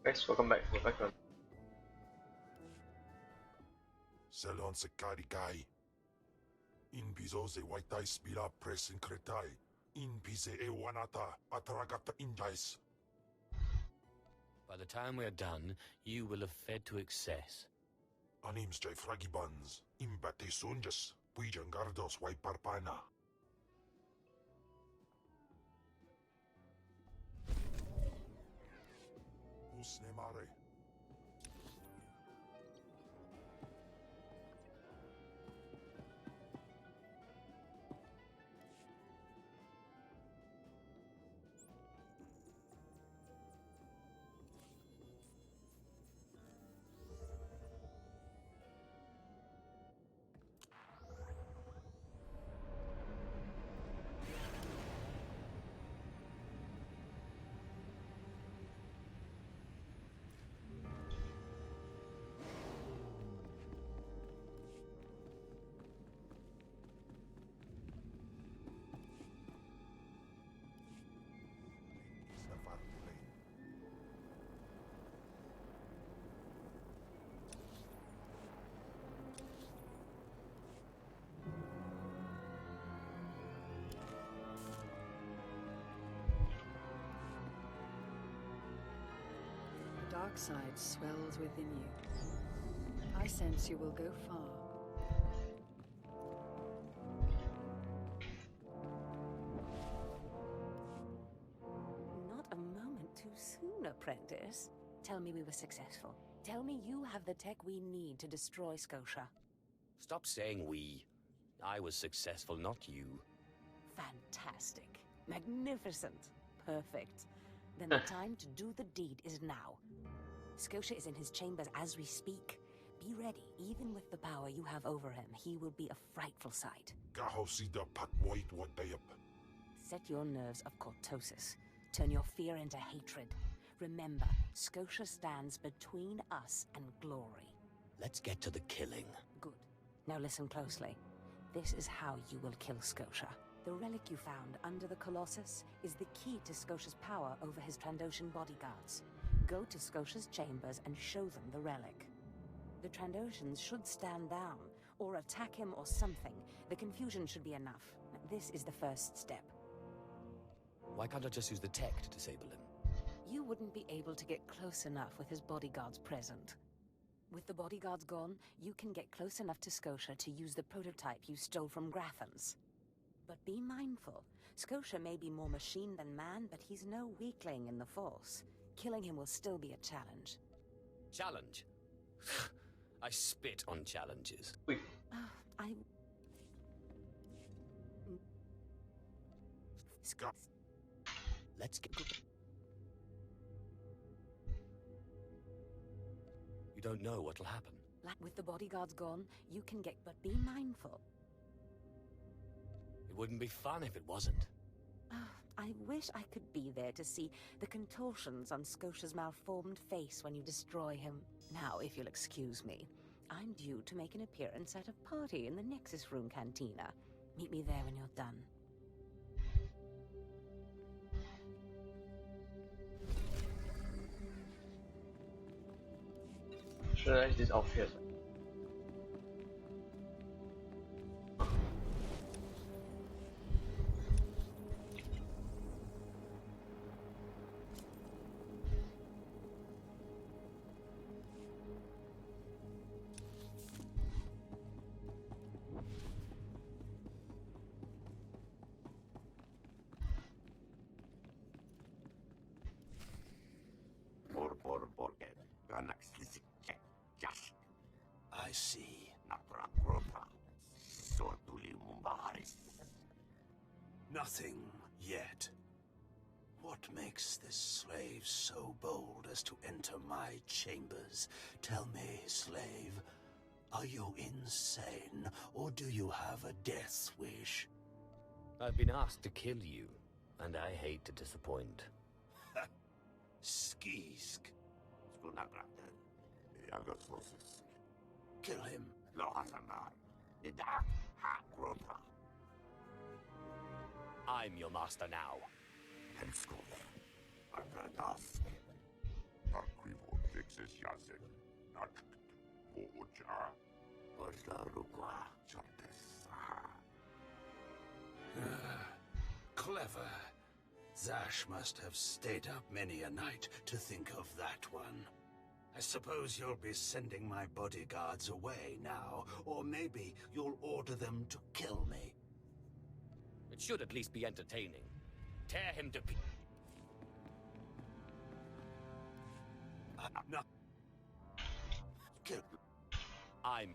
Guys, welcome back. We're back on. Selon se carikai. In piso se waitai spila presin cretai. In pise e wanata atragata indais. By the time we're done, you will have fed to excess. Anims jai fragibans. Imbate sunjas. Puijan gardos wai parpana. Usne mare. The dark side swells within you. I sense you will go far. Not a moment too soon, apprentice. Tell me we were successful. Tell me you have the tech we need to destroy Skotia. Stop saying we. I was successful, not you. Fantastic. Magnificent. Perfect. Then the time to do the deed is now. Skotia is in his chambers as we speak. Be ready. Even with the power you have over him, he will be a frightful sight. Gahosida pat white what they up. Set your nerves of cortosis. Turn your fear into hatred. Remember, Skotia stands between us and glory. Let's get to the killing. Good. Now listen closely. This is how you will kill Skotia. The relic you found under the Colossus is the key to Skotia's power over his Trandoshan bodyguards. Go to Skotia's chambers and show them the relic. The Trandoshans should stand down, or attack him or something. The confusion should be enough. This is the first step. Why can't I just use the tech to disable him? You wouldn't be able to get close enough with his bodyguards present. With the bodyguards gone, you can get close enough to Skotia to use the prototype you stole from Grathans. But be mindful. Skotia may be more machine than man, but he's no weakling in the Force. Killing him will still be a challenge. Challenge? I spit on challenges. Wait. Scott. Let's get... You don't know what'll happen. With the bodyguards gone, you can get... But be mindful. It wouldn't be fun if it wasn't. I wish I could be there to see the contortions on Skotia's malformed face when you destroy him. Now, if you'll excuse me, I'm due to make an appearance at a party in the Nexus Room Cantina. Meet me there when you're done. Should I use this outfit? I see. Nothing yet. What makes this slave so bold as to enter my chambers? Tell me, slave, are you insane, or do you have a death wish? I've been asked to kill you, and I hate to disappoint. Skisk. Kill him. I'm your master now. Clever. Zash must have stayed up many a night to think of that one. I suppose you'll be sending my bodyguards away now, or maybe you'll order them to kill me. It should at least be entertaining. Tear him to pieces. No. Kill. I'm...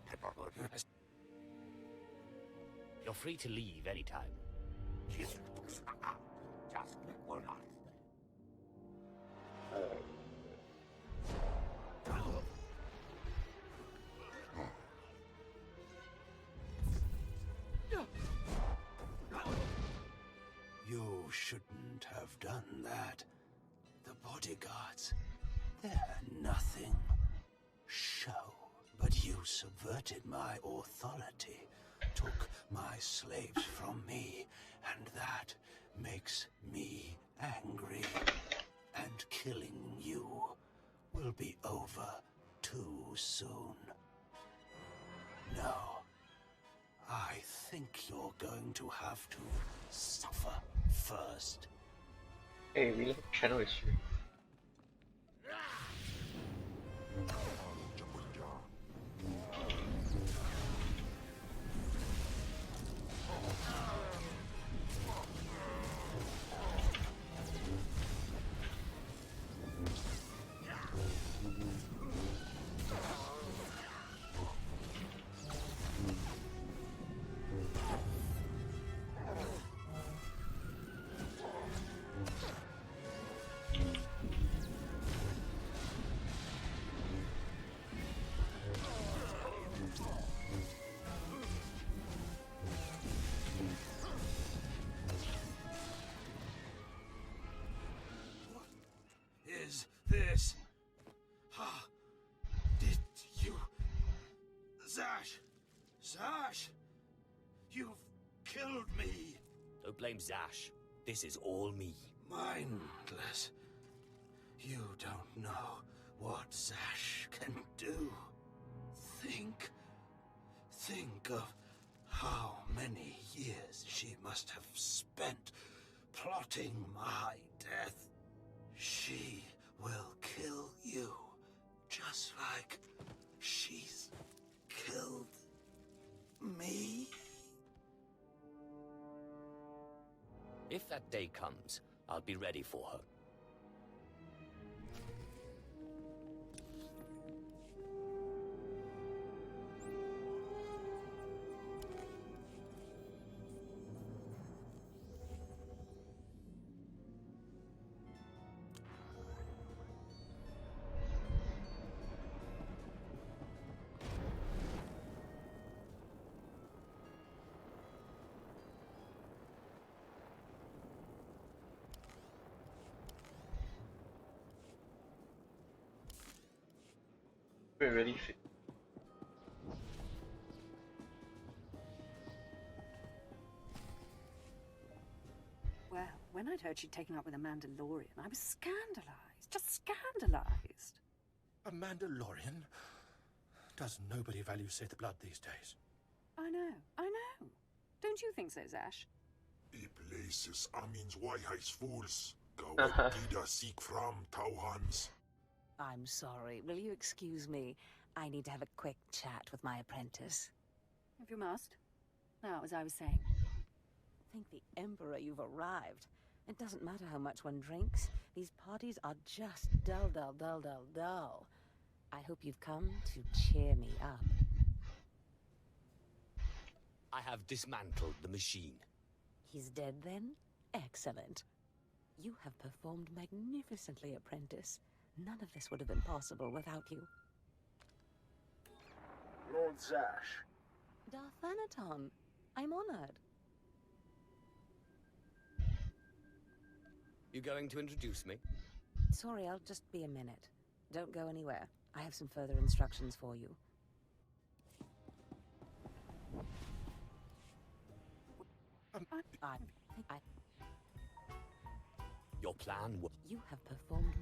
You're free to leave anytime. You shouldn't have done that. The bodyguards, they're nothing. Show. But you subverted my authority, took my slaves from me, and that makes me angry. And killing you will be over too soon. No. I think you're going to have to suffer first. Hey, really? Channel is free. Is this? Did you... Zash! Zash! You've killed me! Don't blame Zash. This is all me. Mindless. You don't know what Zash can do. Think of how many years she must have spent plotting my death. She will kill you, just like she's killed me. If that day comes, I'll be ready for her. We're really fit. Well, when I'd heard she'd taken up with a Mandalorian, I was scandalized. Just scandalized. A Mandalorian? Does nobody value Sith blood these days? I know. Don't you think so, Zash? I places Amin's Waiheis fools. Gawad seek from Tauhans. I'm sorry. Will you excuse me? I need to have a quick chat with my apprentice. If you must. Now, as I was saying. Thank the Emperor you've arrived. It doesn't matter how much one drinks. These parties are just dull. I hope you've come to cheer me up. I have dismantled the machine. He's dead then? Excellent. You have performed magnificently, apprentice. None of this would have been possible without you. Lord Zash. Darth, I'm honored. You going to introduce me? Sorry, I'll just be a minute. Don't go anywhere. I have some further instructions for you. Your plan was... You have performed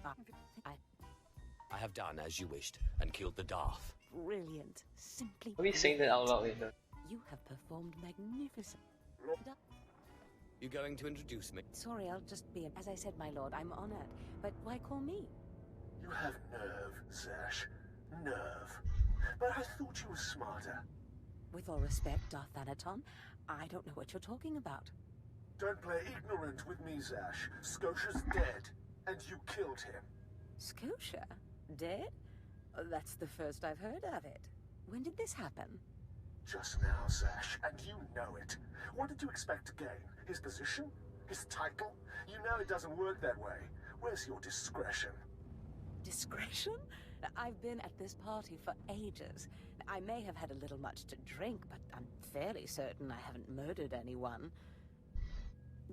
I have done as you wished and killed the Darth. Brilliant. Simply Are we saying that out loud later? You have performed magnificent. You going to introduce me? Sorry, I'll just be... As I said, my lord, I'm honored. But why call me? You have nerve, Zash. Nerve. But I thought you were smarter. With all respect, Darth Anaton, I don't know what you're talking about. Don't play ignorant with me, Zash. Scotia's dead, and you killed him. Scotia? Dead? That's the first I've heard of it. When did this happen? Just now, Zash, and you know it. What did you expect to gain? His position? His title? You know it doesn't work that way. Where's your discretion? Discretion? I've been at this party for ages. I may have had a little much to drink, but I'm fairly certain I haven't murdered anyone.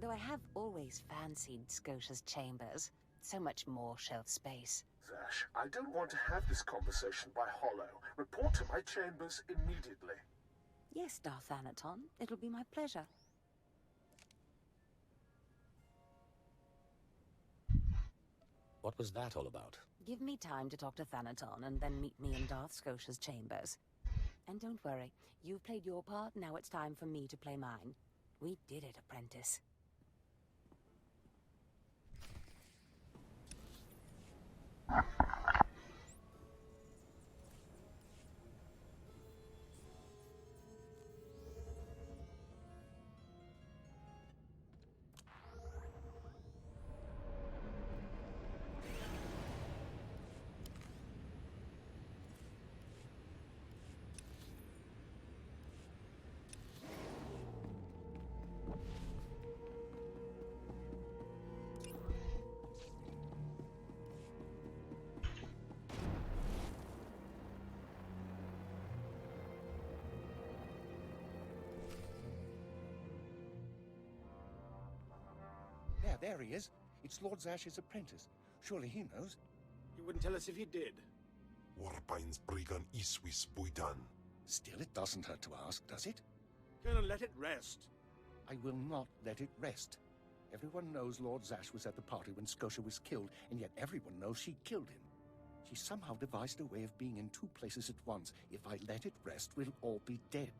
Though I have always fancied Scotia's chambers. So much more shelf space. Zash, I don't want to have this conversation by hollow. Report to my chambers immediately. Yes, Darth Anaton. It'll be my pleasure. What was that all about? Give me time to talk to Thanaton and then meet me in Darth Scotia's chambers. And don't worry, you've played your part, now it's time for me to play mine. We did it, apprentice. There he is. It's Lord Zash's apprentice. Surely he knows. You wouldn't tell us if you did. Warpine's Brigand Iswis Buidan. Still, it doesn't hurt to ask, does it? Colonel, let it rest. I will not let it rest. Everyone knows Lord Zash was at the party when Scotia was killed, and yet everyone knows she killed him. She somehow devised a way of being in two places at once. If I let it rest, we'll all be dead.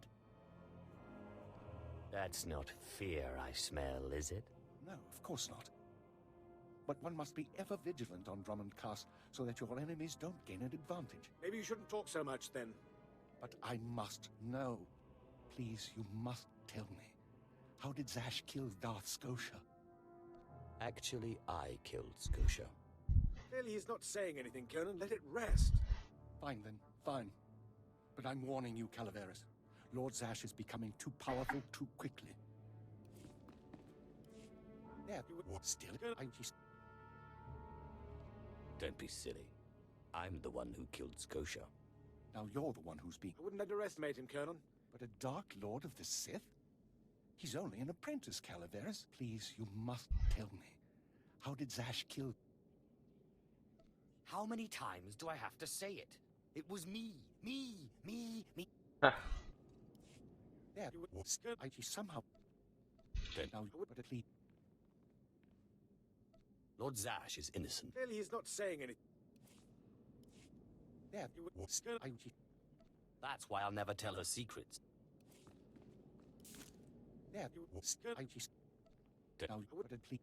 That's not fear I smell, is it? No, of course not. But one must be ever vigilant on Drummond Castle so that your enemies don't gain an advantage. Maybe you shouldn't talk so much then. But I must know. Please, you must tell me. How did Zash kill Darth Skotia? Actually, I killed Scotia. Clearly he's not saying anything, Colonel. Let it rest. Fine then, fine. But I'm warning you, Calaveras. Lord Zash is becoming too powerful too quickly. There, still, Don't be silly. I'm the one who killed Scotia. Now you're the one who's being... I wouldn't underestimate him, Colonel. But a Dark Lord of the Sith? He's only an apprentice, Calaveras. Please, you must tell me. How did Zash kill... How many times do I have to say it? It was me. Huh. There, he somehow... Don't. Now, but please... Lord Zash is innocent. Clearly he's not saying anything. There, That's why I'll never tell her secrets. there, Don't. now, but please...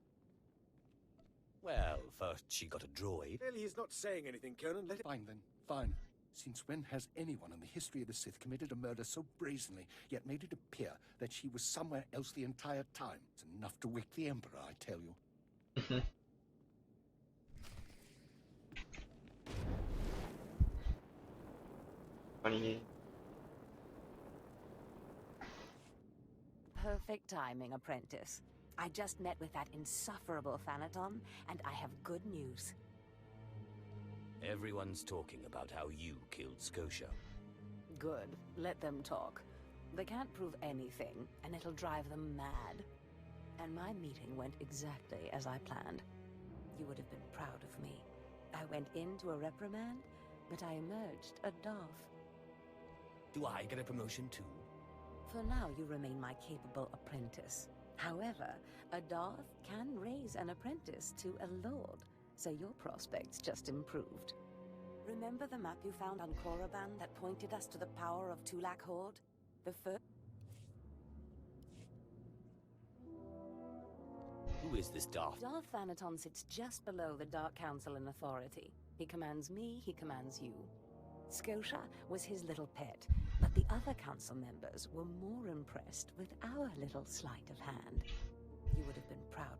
Well, first she got a droid. Clearly he's not saying anything, Colonel. Let it... Fine then, fine. Since when has anyone in the history of the Sith committed a murder so brazenly, yet made it appear that she was somewhere else the entire time? It's enough to wake the Emperor, I tell you. Funny. Perfect timing, apprentice. I just met with that insufferable Thanaton, and I have good news. Everyone's talking about how you killed Scotia. Good. Let them talk. They can't prove anything, and it'll drive them mad. And my meeting went exactly as I planned. You would have been proud of me. I went into a reprimand, but I emerged a Darth. Do I get a promotion too? For now, you remain my capable apprentice. However, a Darth can raise an apprentice to a lord. So your prospects just improved. Remember the map you found on Korriban that pointed us to the power of Tulak Horde? The first... Who is this Darth? Darth Thanaton sits just below the Dark Council in authority. He commands me, he commands you. Skotia was his little pet, but the other council members were more impressed with our little sleight of hand. You would have been proud.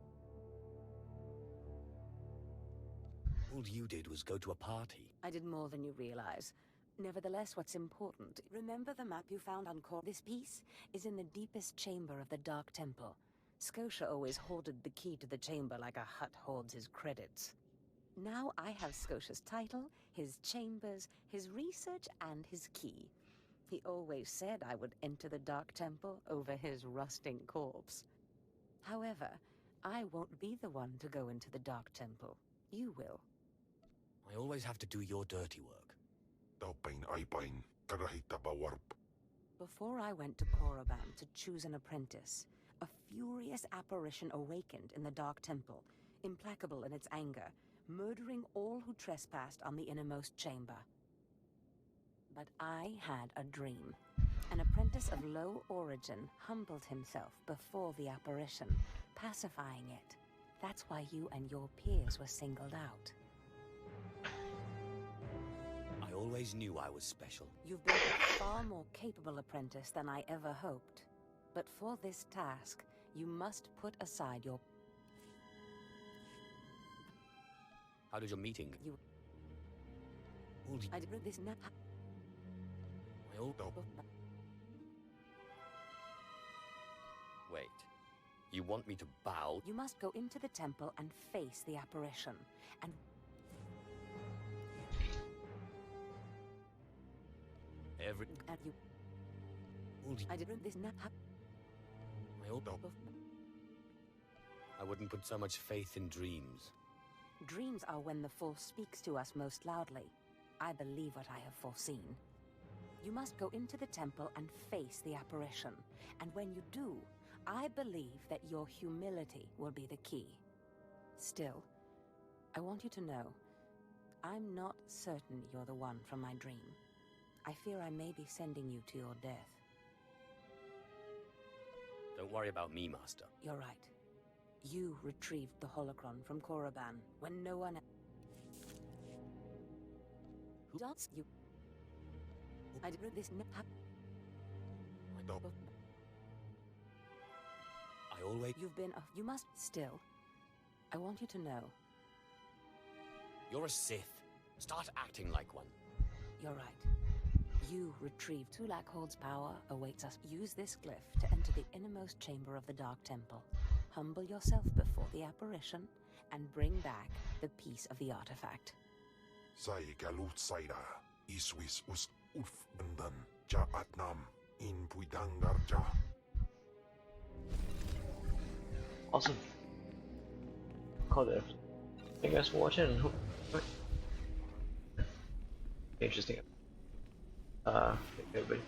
All you did was go to a party. I did more than you realize. Nevertheless, what's important, remember the map you found on Kor? This piece is in the deepest chamber of the Dark Temple. Skotia always hoarded the key to the chamber like a Hutt hoards his credits. Now I have Skotia's title, his chambers, his research, and his key. He always said I would enter the Dark Temple over his rusting corpse. However, I won't be the one to go into the Dark Temple. You will. I always have to do your dirty work. Taupain aipain, karahita bawarp. Before I went to Korriban to choose an apprentice, a furious apparition awakened in the Dark Temple, implacable in its anger, murdering all who trespassed on the innermost chamber. But I had a dream. An apprentice of low origin humbled himself before the apparition, pacifying it. That's why you and your peers were singled out. I always knew I was special. You've been a far more capable apprentice than I ever hoped. But for this task, you must put aside your... How did your meeting? You... All I did this now. I all... Wait. You want me to bow? You must go into the temple and face the apparition. And... And you... I did this now. I all... I wouldn't put so much faith in dreams. Dreams are when the Force speaks to us most loudly. I believe what I have foreseen. You must go into the temple and face the apparition. And when you do, I believe that your humility will be the key. Still, I want you to know, I'm not certain you're the one from my dream. I fear I may be sending you to your death. Don't worry about me, Master. You're right. You retrieved the holocron from Korriban when no one... Who does you? I did this... I always... You've been... You must... Still, I want you to know... You're a Sith. Start acting like one. You're right. You retrieved Tulak Horde's power awaits us. Use this glyph to enter the innermost chamber of the Dark Temple. Humble yourself before the apparition and bring back the piece of the artifact. Sai galut saira, iswis us uf bendan, ja atnam, in puidangarja. Awesome. Cool. Thank you guys for watching and hope interesting. Thank you everybody.